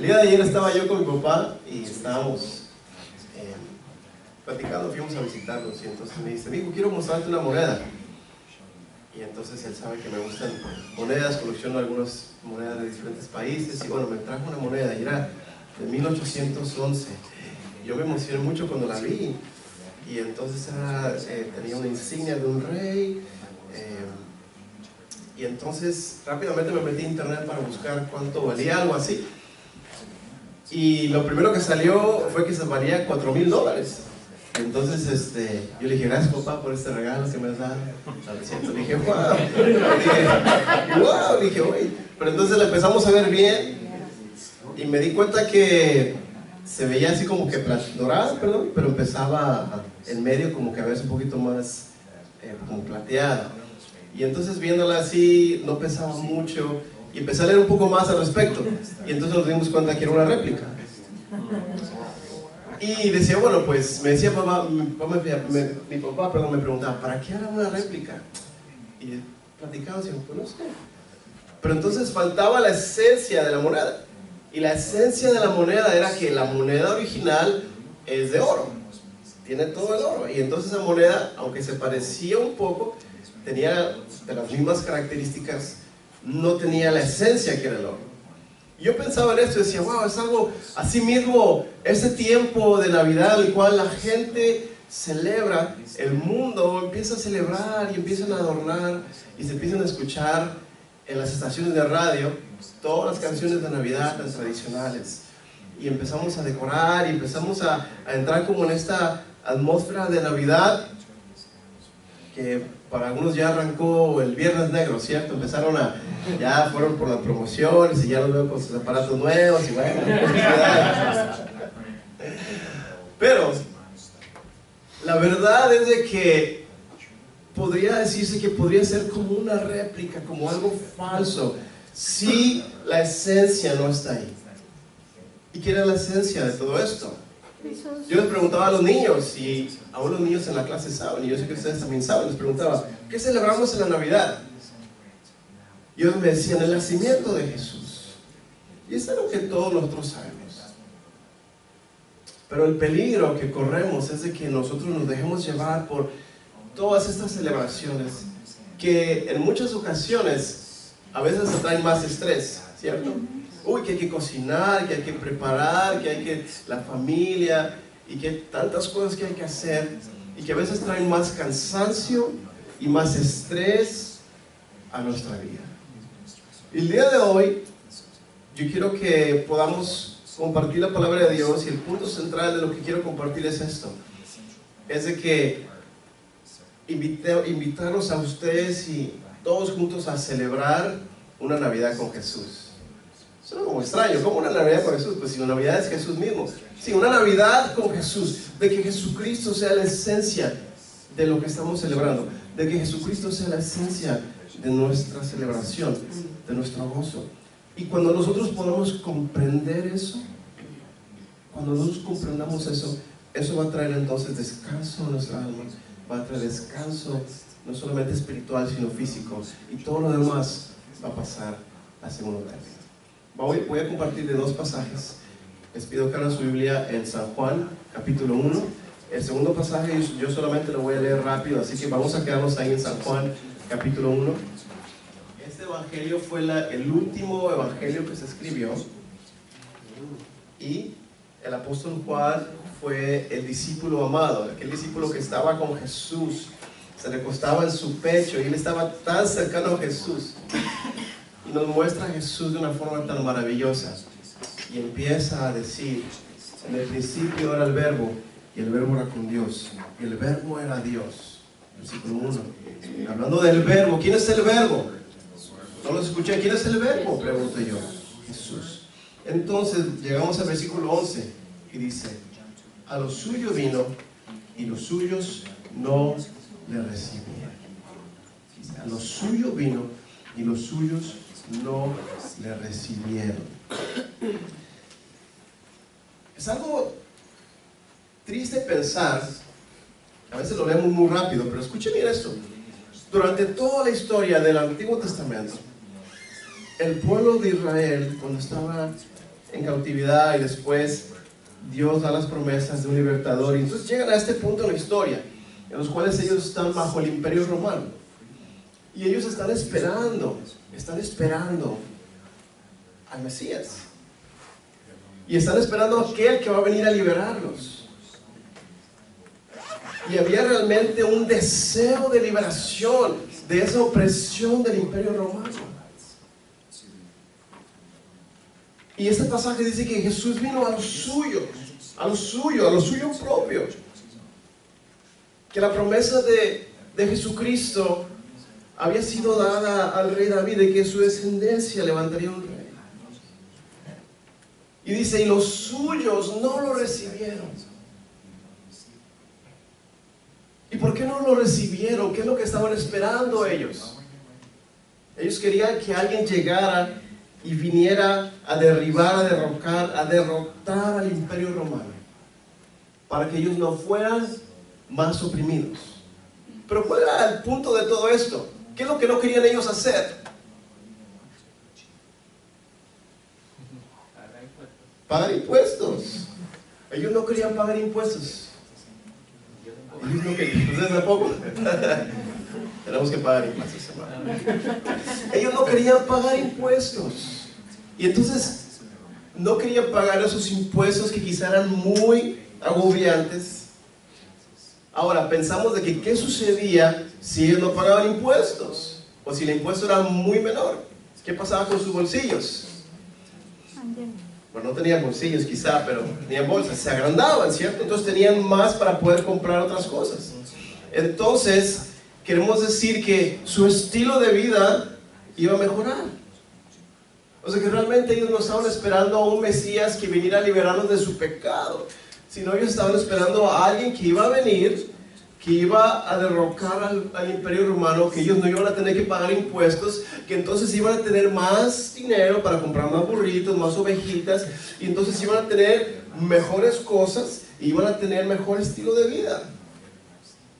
El día de ayer estaba yo con mi papá y estábamos platicando, fuimos a visitarnos y entonces me dice, hijo, quiero mostrarte una moneda. Y entonces él sabe que me gustan monedas, colecciono algunas monedas de diferentes países y bueno, me trajo una moneda y era de 1811. Yo me emocioné mucho cuando la vi y entonces tenía una insignia de un rey. Y entonces rápidamente me metí a internet para buscar cuánto valía, algo así. Y lo primero que salió fue que se valía $4,000. Entonces yo le dije, gracias papá por este regalo que me has dado. Le dije, wow. Le dije, oye. Pero entonces la empezamos a ver bien y me di cuenta que se veía así como que dorada, pero empezaba en medio como que a verse un poquito más como plateada. Y entonces viéndola así no pesaba mucho y empecé a leer un poco más al respecto y entonces nos dimos cuenta que era una réplica. Y decía, bueno, pues me decía papá, mi papá me preguntaba, ¿para qué era una réplica? Y platicábamos y decíamos, pues no sé. Pero entonces faltaba la esencia de la moneda. Y la esencia de la moneda era que la moneda original es de oro, tiene todo el oro. Y entonces esa moneda, aunque se parecía un poco, tenía de las mismas características, no tenía la esencia que era el oro. Yo pensaba en esto y decía, wow, es algo así mismo, ese tiempo de Navidad el cual la gente celebra, el mundo empieza a celebrar y empiezan a adornar y se empiezan a escuchar en las estaciones de radio todas las canciones de Navidad tan tradicionales y empezamos a decorar y empezamos a entrar como en esta atmósfera de Navidad que para algunos ya arrancó el Viernes Negro, ¿cierto? Ya fueron por las promociones y ya los veo con sus aparatos nuevos y bueno, pero la verdad es de que podría decirse que podría ser como una réplica, como algo falso, si la esencia no está ahí. ¿Y qué era la esencia de todo esto? Yo les preguntaba a los niños, y aún los niños en la clase saben, y yo sé que ustedes también saben, les preguntaba, ¿qué celebramos en la Navidad? Y ellos me decían, el nacimiento de Jesús. Y es algo que todos nosotros sabemos. Pero el peligro que corremos es de que nosotros nos dejemos llevar por todas estas celebraciones, que en muchas ocasiones a veces traen más estrés, ¿cierto? Uy, que hay que cocinar, que hay que preparar, que hay que la familia y que tantas cosas que hay que hacer y que a veces traen más cansancio y más estrés a nuestra vida. Y el día de hoy yo quiero que podamos compartir la palabra de Dios y el punto central de lo que quiero compartir es esto, es de que invitarlos a ustedes y todos juntos a celebrar una Navidad con Jesús. Suena como extraño, ¿cómo una Navidad con Jesús? Pues si la Navidad es Jesús mismo. Sí, una Navidad con Jesús, de que Jesucristo sea la esencia de lo que estamos celebrando, de que Jesucristo sea la esencia de nuestra celebración, de nuestro gozo. Y cuando nosotros podamos comprender eso, cuando nosotros comprendamos eso, eso va a traer entonces descanso a nuestra alma, va a traer descanso no solamente espiritual sino físico, y todo lo demás va a pasar a segundo término. Voy a compartir de dos pasajes. Les pido que abran su Biblia en San Juan, capítulo 1. El segundo pasaje yo solamente lo voy a leer rápido, así que vamos a quedarnos ahí en San Juan, capítulo 1. Este evangelio fue el último evangelio que se escribió. Y el apóstol Juan fue el discípulo amado, aquel discípulo que estaba con Jesús, se recostaba en su pecho y él estaba tan cercano a Jesús. Y nos muestra a Jesús de una forma tan maravillosa y empieza a decir, en el principio era el verbo y el verbo era con Dios y el verbo era Dios. Versículo 1. Hablando del verbo, ¿quién es el verbo? No los escuché, ¿quién es el verbo? Pregunto yo. Jesús. Entonces llegamos al versículo 11 y dice, a lo suyo vino y los suyos no le recibieron. A lo suyo vino y los suyos no le recibieron. Es algo triste pensar, a veces lo leemos muy rápido, pero escuchen bien esto. Durante toda la historia del Antiguo Testamento, el pueblo de Israel, cuando estaba en cautividad y después Dios da las promesas de un libertador. Y entonces llegan a este punto en la historia, en los cuales ellos están bajo el imperio romano. Y ellos están esperando al Mesías. Y están esperando a aquel que va a venir a liberarlos. Y había realmente un deseo de liberación de esa opresión del imperio romano. Y este pasaje dice que Jesús vino a lo suyo propio. Que la promesa de Jesucristo había sido dada al rey David, de que su descendencia levantaría un rey. Y dice, y los suyos no lo recibieron. ¿Y por qué no lo recibieron? ¿Qué es lo que estaban esperando ellos? Ellos querían que alguien llegara y viniera a derribar, a derrocar, a derrotar al imperio romano, para que ellos no fueran más oprimidos. Pero ¿cuál era el punto de todo esto? ¿Qué es lo que no querían ellos hacer? Pagar impuestos. Ellos no querían pagar impuestos. Ellos no querían. ¿Ustedes tampoco? Tenemos que pagar impuestos, hermano. Ellos no querían pagar impuestos. Y entonces no querían pagar esos impuestos que quizá eran muy agobiantes. Ahora, pensamos de que ¿qué sucedía si ellos no pagaban impuestos? O si el impuesto era muy menor. ¿Qué pasaba con sus bolsillos? Bueno, no tenían bolsillos quizá, pero tenían bolsas, se agrandaban, ¿cierto? Entonces tenían más para poder comprar otras cosas. Entonces, queremos decir que su estilo de vida iba a mejorar. O sea que realmente ellos no estaban esperando a un Mesías que viniera a liberarlos de su pecado, sino ellos estaban esperando a alguien que iba a venir, que iba a derrocar al imperio romano, que ellos no iban a tener que pagar impuestos, que entonces iban a tener más dinero para comprar más burritos, más ovejitas, y entonces iban a tener mejores cosas, y iban a tener mejor estilo de vida.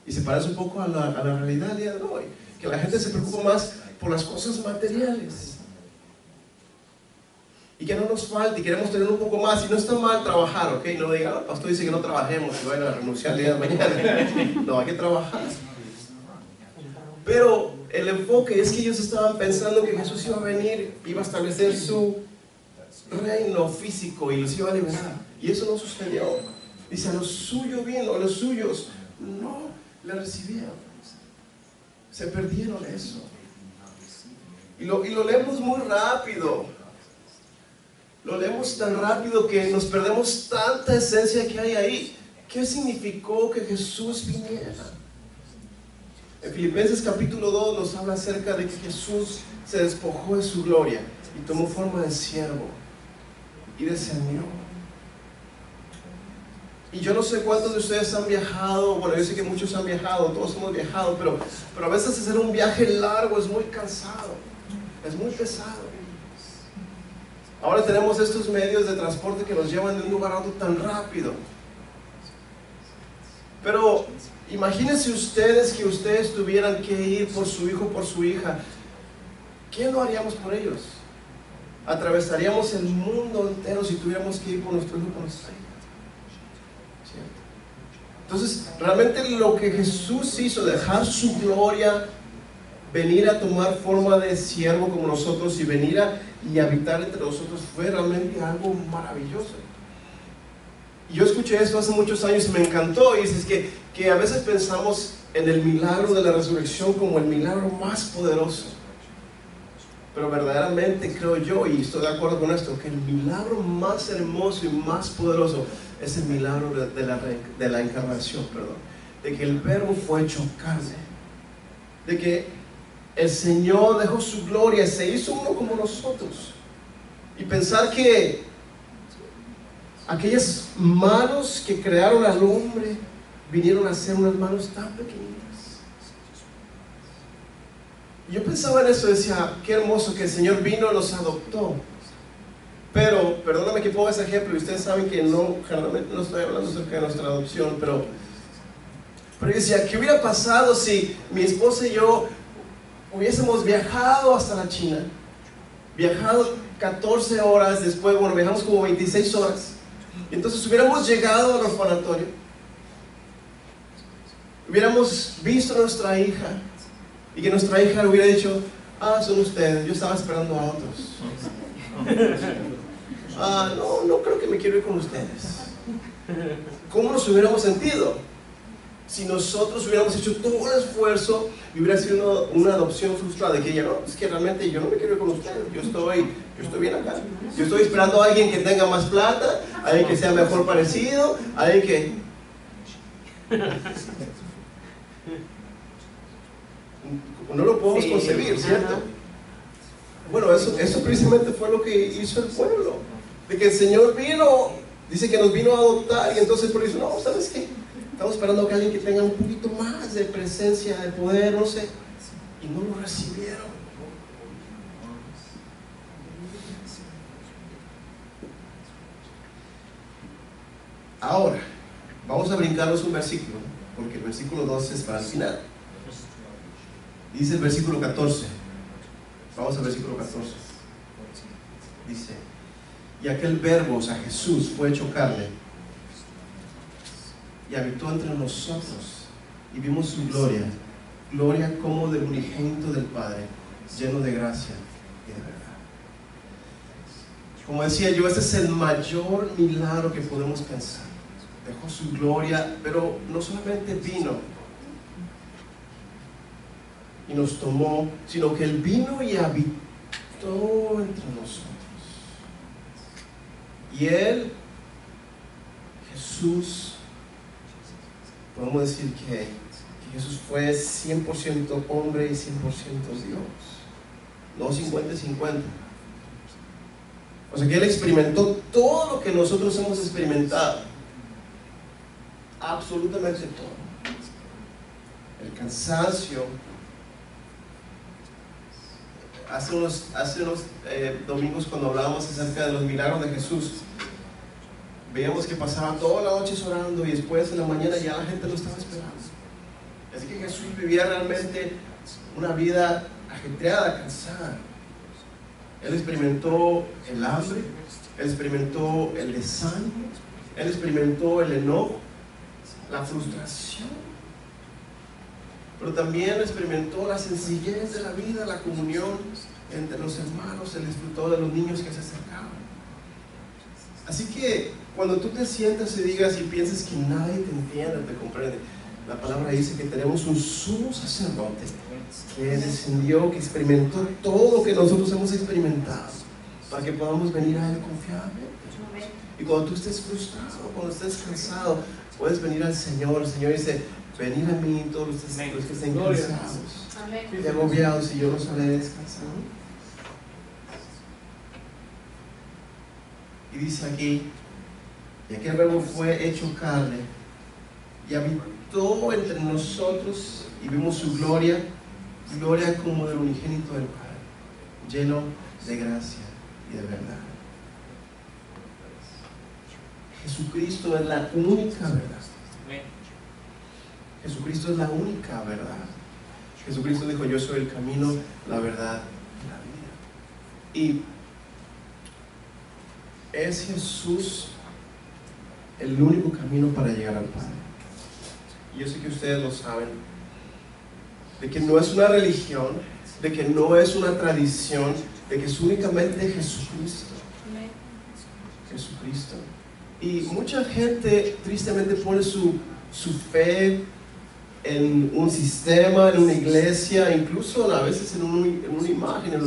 Y se parece un poco a la realidad del día de hoy, que la gente se preocupa más por las cosas materiales. Y que no nos falte, y queremos tener un poco más. Y no está mal trabajar, ¿ok? No digan, el pastor dice que no trabajemos y vayan a renunciar el día de mañana. No, hay que trabajar. Pero el enfoque es que ellos estaban pensando que Jesús iba a venir, iba a establecer su reino físico y los iba a liberar. Y eso no sucedió. Dice, a los suyos vino, a los suyos no le recibieron. Se perdieron eso. Y lo leemos muy rápido. Lo leemos tan rápido que nos perdemos tanta esencia que hay ahí. ¿Qué significó que Jesús viniera? En Filipenses capítulo 2 nos habla acerca de que Jesús se despojó de su gloria y tomó forma de siervo y descendió. Y yo no sé cuántos de ustedes han viajado. Bueno, yo sé que muchos han viajado, todos hemos viajado, pero a veces hacer un viaje largo es muy cansado, es muy pesado. Ahora tenemos estos medios de transporte que nos llevan de un lugar a otro tan rápido. Pero imagínense ustedes que ustedes tuvieran que ir por su hijo o por su hija. ¿Qué no haríamos por ellos? Atravesaríamos el mundo entero si tuviéramos que ir por nuestro hijo o por nuestra hija. ¿Cierto? Entonces, realmente lo que Jesús hizo, dejar su gloria, venir a tomar forma de siervo como nosotros y venir y habitar entre nosotros, fue realmente algo maravilloso. Y yo escuché esto hace muchos años y me encantó. Y dices que a veces pensamos en el milagro de la resurrección como el milagro más poderoso. Pero verdaderamente creo yo, y estoy de acuerdo con esto, que el milagro más hermoso y más poderoso es el milagro de la encarnación, de que el Verbo fue hecho carne, de que el Señor dejó su gloria, se hizo uno como nosotros. Y pensar que aquellas manos que crearon al hombre vinieron a ser unas manos tan pequeñitas. Y yo pensaba en eso, decía, qué hermoso que el Señor vino y nos adoptó. Pero, perdóname que ponga ese ejemplo, y ustedes saben que generalmente no estoy hablando acerca de nuestra adopción, pero yo decía, ¿qué hubiera pasado si mi esposa y yo hubiésemos viajado hasta la China, viajado 14 horas después, bueno, viajamos como 26 horas. Y entonces hubiéramos llegado al orfanatorio, hubiéramos visto a nuestra hija y que nuestra hija le hubiera dicho: ah, son ustedes, yo estaba esperando a otros. Ah, no creo que me quiero ir con ustedes. ¿Cómo nos hubiéramos sentido si nosotros hubiéramos hecho todo el esfuerzo y hubiera sido una adopción frustrada? De que ella, no, es que realmente yo no me quiero ir con ustedes, yo estoy bien acá, yo estoy esperando a alguien que tenga más plata, a alguien que sea mejor parecido, a alguien que... No lo podemos concebir, ¿cierto? Bueno, eso precisamente fue lo que hizo el pueblo, de que el Señor vino, dice que nos vino a adoptar, y entonces por eso, no, ¿sabes qué? Estamos esperando que alguien que tenga un poquito más de presencia, de poder, no sé, y no lo recibieron. Ahora, vamos a brincarnos un versículo, porque el versículo 12 es para el final. Dice el versículo 14. Vamos al versículo 14. Dice: y aquel verbo, o sea, Jesús, fue hecho carne y habitó entre nosotros, y vimos su gloria, gloria como del unigénito del Padre, lleno de gracia y de verdad. Como decía yo, este es el mayor milagro que podemos pensar. Dejó su gloria, pero no solamente vino y nos tomó, sino que Él vino y habitó entre nosotros. Y Él, Jesús, podemos decir que Jesús fue 100% hombre y 100% Dios, no 50-50. O sea que Él experimentó todo lo que nosotros hemos experimentado, absolutamente todo. El cansancio. Hace unos domingos, cuando hablábamos acerca de los milagros de Jesús, veíamos que pasaba toda la noche orando y después en la mañana ya la gente lo estaba esperando. Así que Jesús vivía realmente una vida ajetreada, cansada. Él experimentó el hambre, Él experimentó el desánimo, Él experimentó el enojo, la frustración, pero también experimentó la sencillez de la vida, la comunión entre los hermanos. Él disfrutó de los niños que se acercaban. Así que cuando tú te sientas y digas y pienses que nadie te entiende, te comprende, la palabra dice que tenemos un sumo sacerdote que descendió, que experimentó todo lo que nosotros hemos experimentado, para que podamos venir a Él confiadamente. Y cuando tú estés frustrado, cuando estés cansado, puedes venir al Señor. El Señor dice: venid a mí todos los que estén cansados y agobiados, y yo los haré descansar. Y dice aquí: y aquel verbo fue hecho carne y habitó entre nosotros, y vimos su gloria, gloria como del unigénito del Padre, lleno de gracia y de verdad. Jesucristo es la única verdad. Jesucristo es la única verdad. Jesucristo dijo: yo soy el camino, la verdad y la vida. Y es Jesús el único camino para llegar al Padre. Y yo sé que ustedes lo saben, de que no es una religión, de que no es una tradición, de que es únicamente Jesucristo. Jesucristo. Y mucha gente tristemente pone su fe en un sistema, en una iglesia, incluso a veces en una imagen.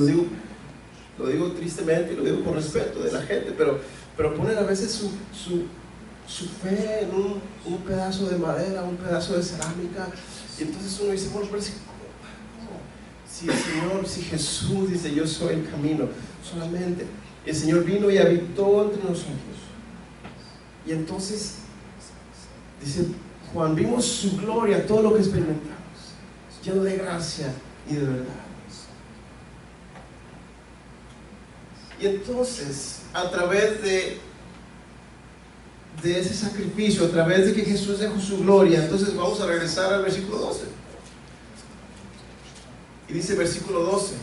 Lo digo tristemente y lo digo con respeto de la gente, pero ponen a veces su fe en un pedazo de madera, un pedazo de cerámica, y entonces uno dice: bueno, pero ¿cómo? Si el Señor, si Jesús dice: yo soy el camino, solamente el Señor vino y habitó entre nosotros. Y entonces dice Juan: vimos su gloria, todo lo que experimentamos, lleno de gracia y de verdad. Y entonces, a través de ese sacrificio, a través de que Jesús dejó su gloria, entonces vamos a regresar al versículo 12. Y dice versículo 12: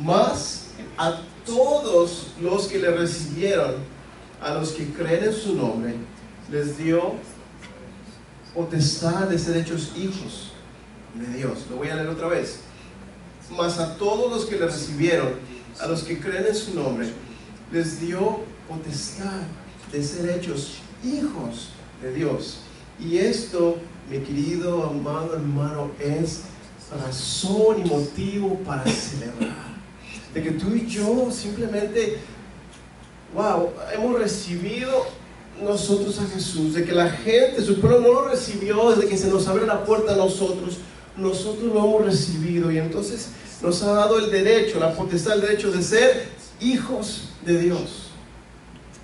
mas a todos los que le recibieron, a los que creen en su nombre, les dio potestad de ser hechos hijos de Dios. Lo voy a leer otra vez. Mas a todos los que le recibieron, a los que creen en su nombre, les dio potestad de ser hechos hijos de Dios. Y esto, mi querido, amado hermano, es razón y motivo para celebrar. De que tú y yo simplemente, wow, hemos recibido nosotros a Jesús. De que la gente, su pueblo no lo recibió desde que se nos abre la puerta a nosotros. Nosotros lo hemos recibido y entonces nos ha dado el derecho, la potestad, el derecho de ser hijos de Dios.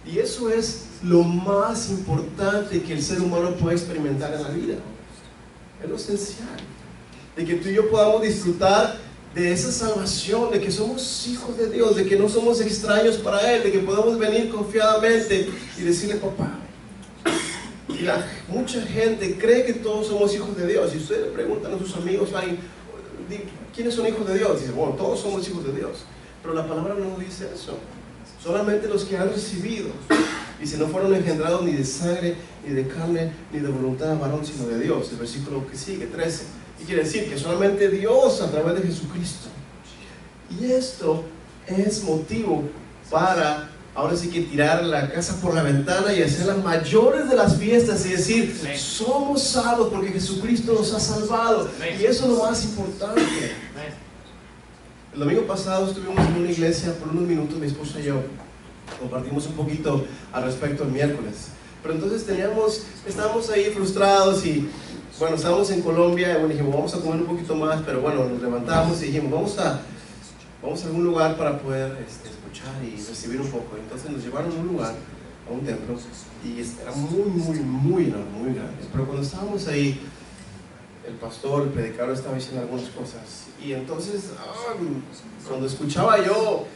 Y eso es lo más importante que el ser humano puede experimentar en la vida. Es lo esencial. De que tú y yo podamos disfrutar de esa salvación, de que somos hijos de Dios, de que no somos extraños para Él, de que podamos venir confiadamente y decirle papá. Y mucha gente cree que todos somos hijos de Dios. Y ustedes le preguntan a sus amigos, ¿quiénes son hijos de Dios? Dicen, bueno, todos somos hijos de Dios. Pero la palabra no dice eso. Solamente los que han recibido. Y si no fueron engendrados ni de sangre, ni de carne, ni de voluntad de varón, sino de Dios. El versículo que sigue, 13. Y quiere decir que solamente Dios a través de Jesucristo. Y esto es motivo para, ahora sí que tirar la casa por la ventana y hacer las mayores de las fiestas y decir, somos salvos porque Jesucristo nos ha salvado. Y eso es lo más importante. El domingo pasado estuvimos en una iglesia por unos minutos, mi esposa y yo. Compartimos un poquito al respecto el miércoles. Pero entonces estábamos ahí frustrados y bueno, estábamos en Colombia y bueno, dijimos, vamos a comer un poquito más, pero bueno, nos levantamos y dijimos, vamos a algún lugar para poder escuchar y recibir un poco. Entonces nos llevaron a un lugar, a un templo, y era muy enorme, muy grande. Pero cuando estábamos ahí, el pastor, el predicador estaba diciendo algunas cosas. Y entonces, cuando escuchaba yo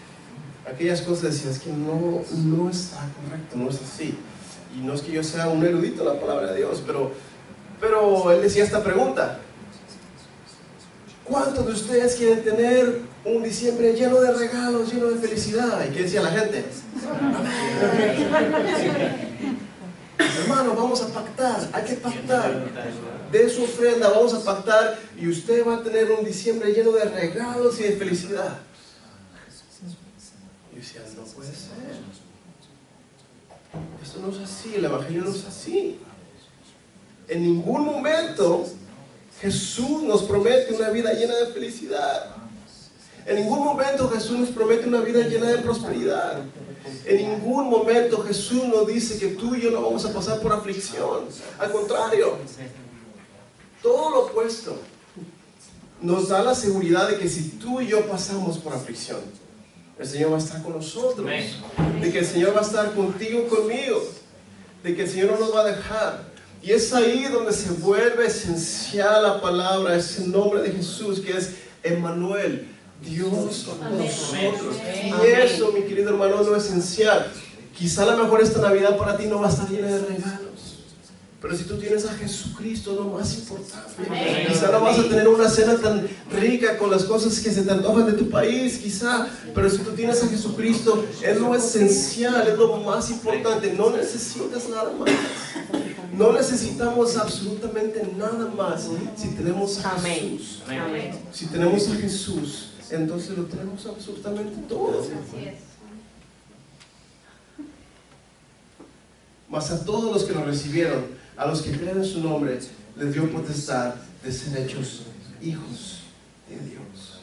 aquellas cosas, decía, es que no está correcto, no es así. Y no es que yo sea un erudito en la palabra de Dios, pero él decía esta pregunta: ¿cuántos de ustedes quieren tener un diciembre lleno de regalos, lleno de felicidad? ¿Y qué decía la gente? Hermano, vamos a pactar, hay que pactar. De su ofrenda vamos a pactar y usted va a tener un diciembre lleno de regalos y de felicidad. Y yo decía, no puede ser. Esto no es así, el evangelio no es así. En ningún momento Jesús nos promete una vida llena de felicidad. En ningún momento Jesús nos promete una vida llena de prosperidad. En ningún momento Jesús nos dice que tú y yo no vamos a pasar por aflicción. Al contrario, todo lo opuesto. Nos da la seguridad de que si tú y yo pasamos por aflicción, el Señor va a estar con nosotros. De que el Señor va a estar contigo, conmigo. De que el Señor no nos va a dejar. Y es ahí donde se vuelve esencial la palabra, ese nombre de Jesús que es Emmanuel, Dios con nosotros. Y eso, mi querido hermano, es lo esencial. Quizá a lo mejor esta Navidad para ti no va a estar llena de regalos, pero si tú tienes a Jesucristo, es lo más importante. Quizá no vas a tener una cena tan rica con las cosas que se te antojan de tu país, quizá, pero si tú tienes a Jesucristo, es lo esencial, es lo más importante. No necesitas nada más. No necesitamos absolutamente nada más. Si tenemos a Jesús, si tenemos a Jesús, entonces lo tenemos absolutamente todo. Mas a todos los que lo recibieron, a los que creen en su nombre, les dio potestad de ser hechos hijos de Dios.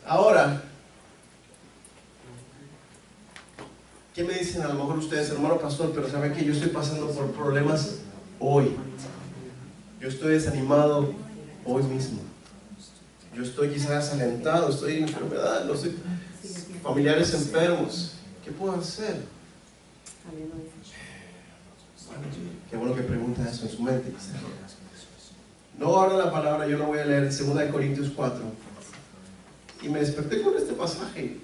Ahora, ¿qué me dicen a lo mejor ustedes, hermano pastor? Pero saben que yo estoy pasando por problemas hoy. Yo estoy desanimado hoy mismo. Yo estoy quizás desalentado, estoy en enfermedad, no sé, familiares enfermos. ¿Qué puedo hacer? Bueno, qué bueno que pregunta eso en su mente. No abro la palabra, yo lo voy a leer en 2 Corintios 4. Y me desperté con este pasaje.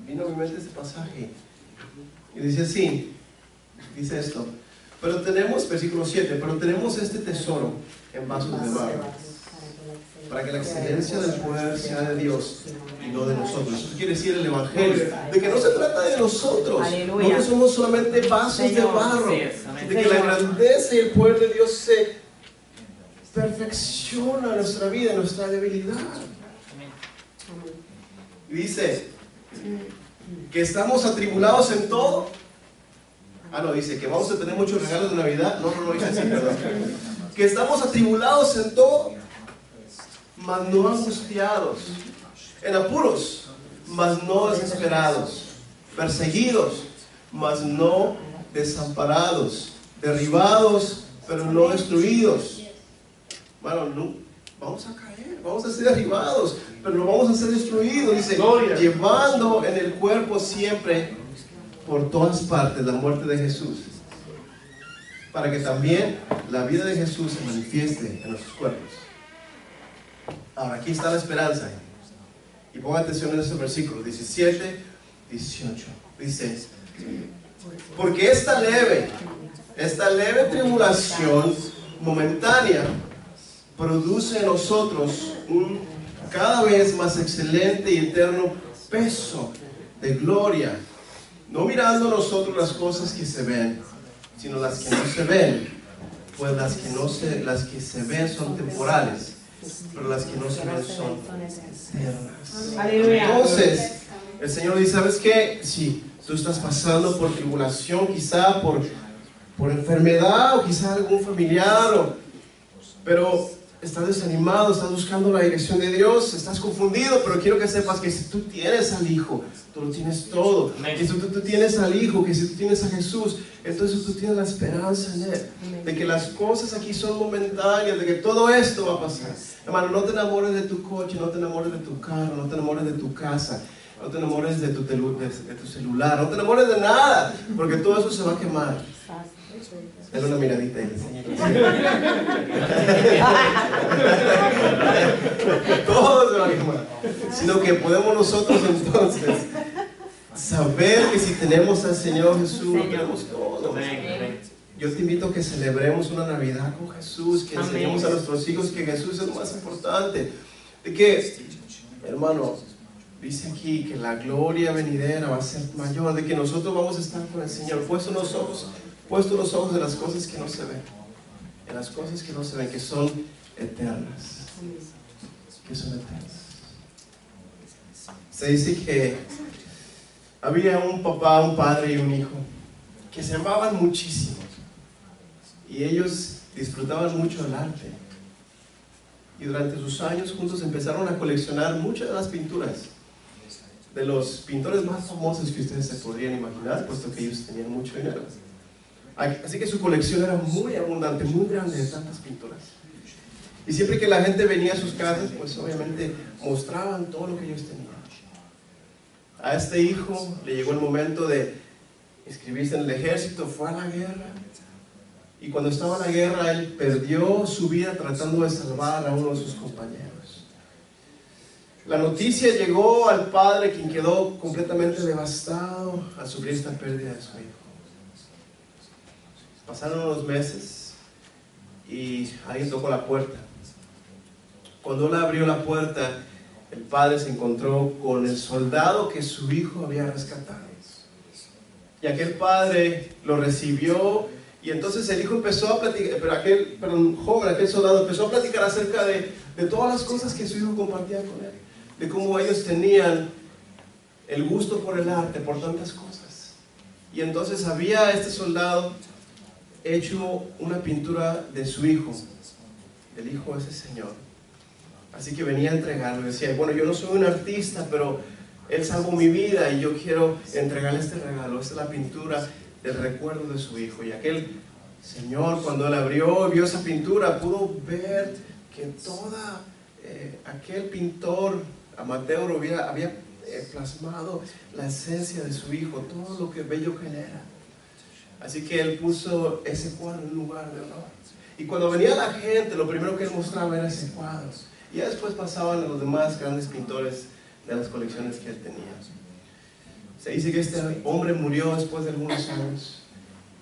Vino a mi mente este pasaje. Y dice así, dice esto: pero tenemos, versículo 7, pero tenemos este tesoro en vasos de barro, Para que la excelencia del poder sea de Dios y no de nosotros. Eso quiere decir el Evangelio, de que no se trata de nosotros, no que somos solamente vasos de barro, de que la grandeza y el poder de Dios se perfecciona en nuestra vida, en nuestra debilidad. Y dice que estamos atribulados en todo. No, dice que vamos a tener muchos regalos de Navidad. No dice así, perdón. Que estamos atribulados en todo, mas no angustiados, en apuros, mas no desesperados, perseguidos, mas no desamparados, derribados, pero no destruidos. Bueno, no, vamos a caer, vamos a ser derribados, pero no vamos a ser destruidos. Dice, llevando en el cuerpo siempre, por todas partes, la muerte de Jesús, para que también la vida de Jesús se manifieste en nuestros cuerpos. Ahora, aquí está la esperanza. Y ponga atención en estos versículos 17, 18. Dice, porque esta leve tribulación momentánea produce en nosotros un cada vez más excelente y eterno peso de gloria, no mirando nosotros las cosas que se ven, sino las que no se ven, pues las que se ven son temporales, pero las que no se ven son eternas. Entonces, el Señor dice, ¿sabes qué? Si tú estás pasando por tribulación, quizá por enfermedad, o quizá algún familiar, pero estás desanimado, estás buscando la dirección de Dios, estás confundido, pero quiero que sepas que si tú tienes al Hijo, tú lo tienes todo. Que si tú tienes al Hijo, que si tú tienes a Jesús, entonces tú tienes la esperanza en Él, de que las cosas aquí son momentáneas, de que todo esto va a pasar. Hermano, no te enamores de tu coche, no te enamores de tu carro, no te enamores de tu casa, no te enamores de tu celular, no te enamores de nada, porque todo eso se va a quemar. Dale una miradita y todo se va a quemar. Sino que podemos nosotros entonces saber que si tenemos al Señor Jesús, lo tenemos todo. Yo te invito a que celebremos una Navidad con Jesús, que enseñemos a nuestros hijos que Jesús es lo más importante. De que, hermano, dice aquí que la gloria venidera va a ser mayor, de que nosotros vamos a estar con el Señor, puestos los ojos en las cosas que no se ven, en las cosas que no se ven, que son eternas, Se dice que había un papá, un padre y un hijo que se amaban muchísimo y ellos disfrutaban mucho del arte, y durante sus años juntos empezaron a coleccionar muchas de las pinturas de los pintores más famosos que ustedes se podrían imaginar, puesto que ellos tenían mucho dinero. Así que su colección era muy abundante, muy grande, de tantas pinturas. Y siempre que la gente venía a sus casas, pues obviamente mostraban todo lo que ellos tenían. A este hijo le llegó el momento de inscribirse en el ejército, fue a la guerra. Y cuando estaba en la guerra, él perdió su vida tratando de salvar a uno de sus compañeros. La noticia llegó al padre, quien quedó completamente devastado al sufrir esta pérdida de su hijo. Pasaron unos meses y alguien tocó la puerta. Cuando él abrió la puerta, el padre se encontró con el soldado que su hijo había rescatado. Y aquel padre lo recibió, y entonces el hijo empezó a platicar, aquel soldado empezó a platicar acerca de todas las cosas que su hijo compartía con él, de cómo ellos tenían el gusto por el arte, por tantas cosas. Y entonces había este soldado hecho una pintura de su hijo, del hijo de ese señor. Así que venía a entregarlo y decía, bueno, yo no soy un artista, pero él salvó mi vida y yo quiero entregarle este regalo. Esta es la pintura del recuerdo de su hijo. Y aquel señor, cuando él abrió y vio esa pintura, pudo ver que toda aquel pintor amateur había plasmado la esencia de su hijo, todo lo que bello que él era. Así que él puso ese cuadro en un lugar de honor. Y cuando venía la gente, lo primero que él mostraba era ese cuadro. Y ya después pasaban a los demás grandes pintores de las colecciones que él tenía. Se dice que este hombre murió después de algunos años.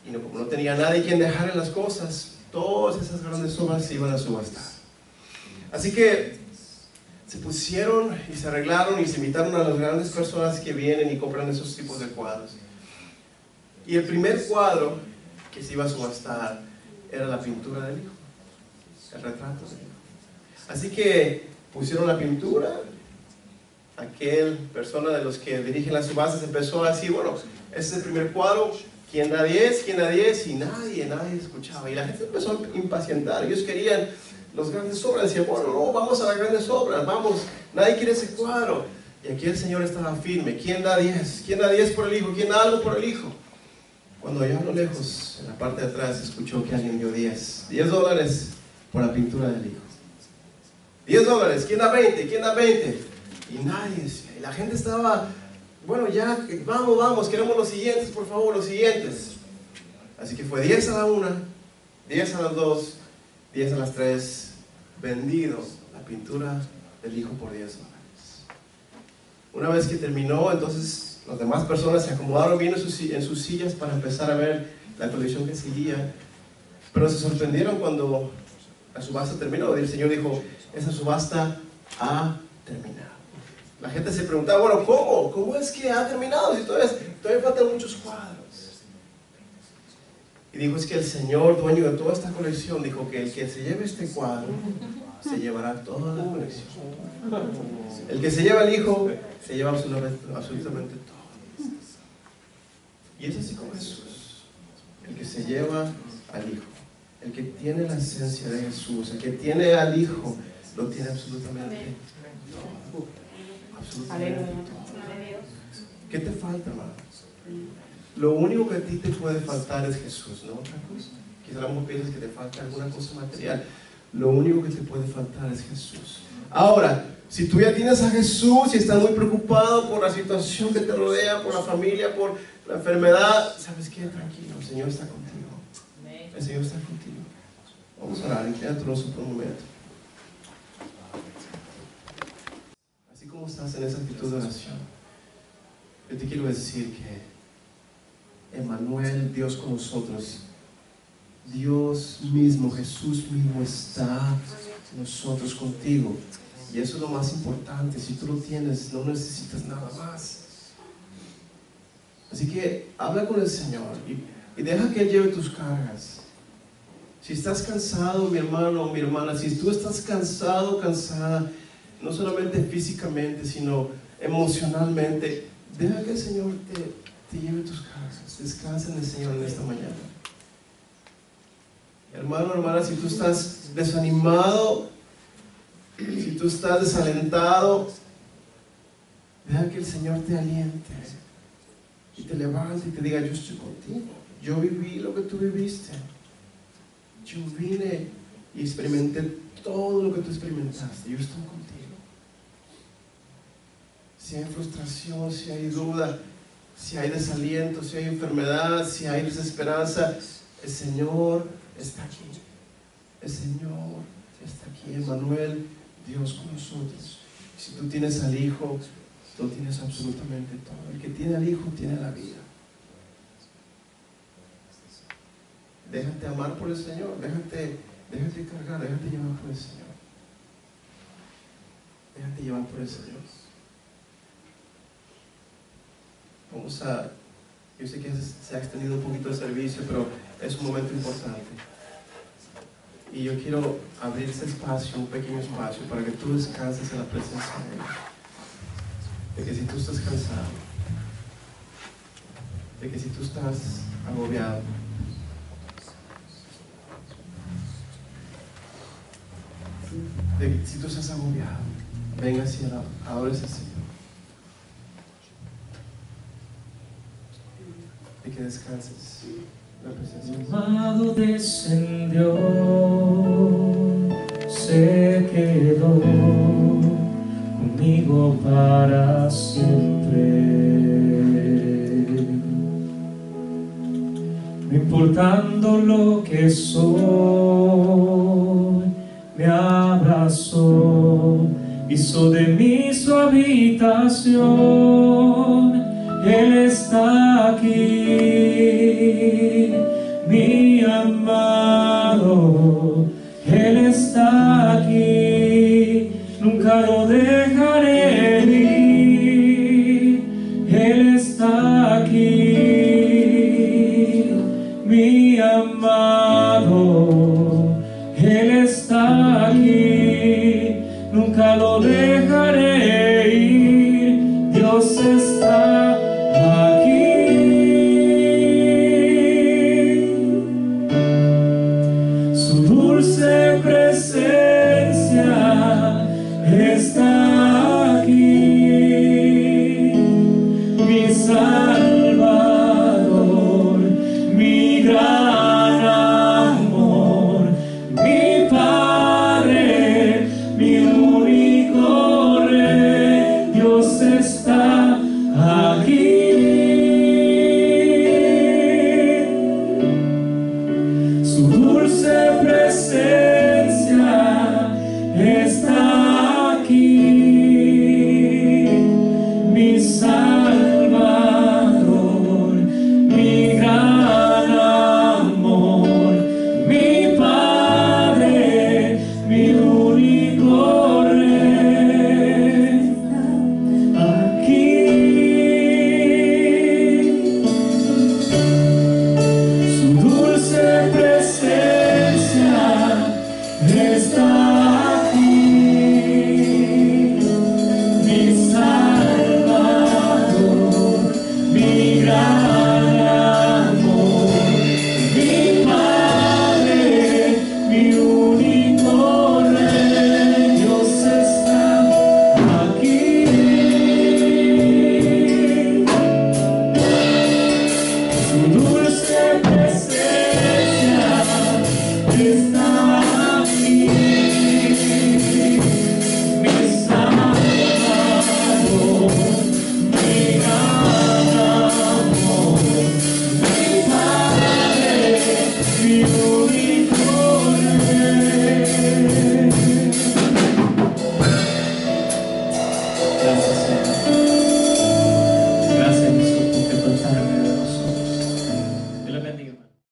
Y como no tenía nadie quien dejarle las cosas, todas esas grandes obras se iban a subastar. Así que se pusieron y se arreglaron y se invitaron a las grandes personas que vienen y compran esos tipos de cuadros. Y el primer cuadro que se iba a subastar era la pintura del hijo, el retrato del hijo. Así que pusieron la pintura. Aquel persona de los que dirigen las subastas empezó a decir, bueno, este es el primer cuadro, ¿quién da 10? ¿Quién da 10? Y nadie escuchaba. Y la gente empezó a impacientar. Ellos querían las grandes obras. Decían, bueno, no, vamos a las grandes obras, vamos. Nadie quiere ese cuadro. Y aquí el Señor estaba firme. ¿Quién da 10? ¿Quién da 10 por el hijo? ¿Quién da algo por el hijo? Cuando allá a lo lejos, en la parte de atrás, se escuchó que alguien dio $10 por la pintura del hijo. $10. ¿Quién da 20? ¿Quién da 20? Y nadie decía. Y la gente estaba, bueno, ya, vamos, queremos los siguientes, por favor, los siguientes. Así que fue 10 a la 1, 10 a las 2, 10 a las 3, vendido la pintura del hijo por $10. Una vez que terminó, entonces las demás personas se acomodaron bien en sus sillas para empezar a ver la colección que seguía. Pero se sorprendieron cuando la subasta terminó. Y el Señor dijo, esa subasta ha terminado. La gente se preguntaba, bueno, ¿cómo? ¿Cómo es que ha terminado? Si todavía faltan muchos cuadros. Y dijo, es que el Señor, dueño de toda esta colección, dijo que el que se lleve este cuadro, se llevará toda la colección. El que se lleva al hijo, se lleva absolutamente todo. Y es así como Jesús. El que se lleva al hijo, el que tiene la esencia de Jesús, el que tiene al hijo, lo tiene absolutamente todo. Absolutamente todo. ¿Qué te falta, hermano? Lo único que a ti te puede faltar es Jesús, no otra cosa. Quizá a lo mejor piensas que te falta alguna cosa material. Lo único que te puede faltar es Jesús. Ahora, si tú ya tienes a Jesús y estás muy preocupado por la situación que te rodea, por la familia, por la enfermedad, ¿sabes qué? Tranquilo, el Señor está contigo. El Señor está contigo. Vamos a orar, inclínate por un momento. Así como estás en esa actitud de oración, yo te quiero decir que Emmanuel, Dios con nosotros, Dios mismo, Jesús mismo está nosotros contigo. Y eso es lo más importante. Si tú lo tienes, no necesitas nada más. Así que habla con el Señor y deja que Él lleve tus cargas. Si estás cansado, mi hermano o mi hermana, si tú estás cansado, cansada, no solamente físicamente, sino emocionalmente, deja que el Señor te lleve tus cargas. Descansa en el Señor en esta mañana. Hermano, hermana, si tú estás desanimado, si tú estás desalentado, deja que el Señor te aliente y te levante y te diga, yo estoy contigo, yo viví lo que tú viviste, yo vine y experimenté todo lo que tú experimentaste, yo estoy contigo. Si hay frustración, si hay duda, si hay desaliento, si hay enfermedad, si hay desesperanza, el Señor está aquí. El Señor está aquí, Emmanuel, Dios con nosotros. Si tú tienes al Hijo, tú tienes absolutamente todo. El que tiene al Hijo tiene la vida. Déjate amar por el Señor, déjate cargar, déjate llevar por el Señor. Déjate llevar por el Señor. Yo sé que se ha extendido un poquito el servicio, pero es un momento importante. Y yo quiero abrir ese espacio, un pequeño espacio, para que tú descanses en la presencia de Él. De que si tú estás cansado, de que si tú estás agobiado, de que si tú estás agobiado, venga hacia Él, ahora es el Señor. De que descanses en la presencia de Él. Tu amado descendió, se quedó conmigo para siempre. No importando lo que soy, me abrazó, hizo de mí su habitación. Él está aquí, mi amado, Él está aquí. nunca lo dejaré ir. Él está aquí, mi amado.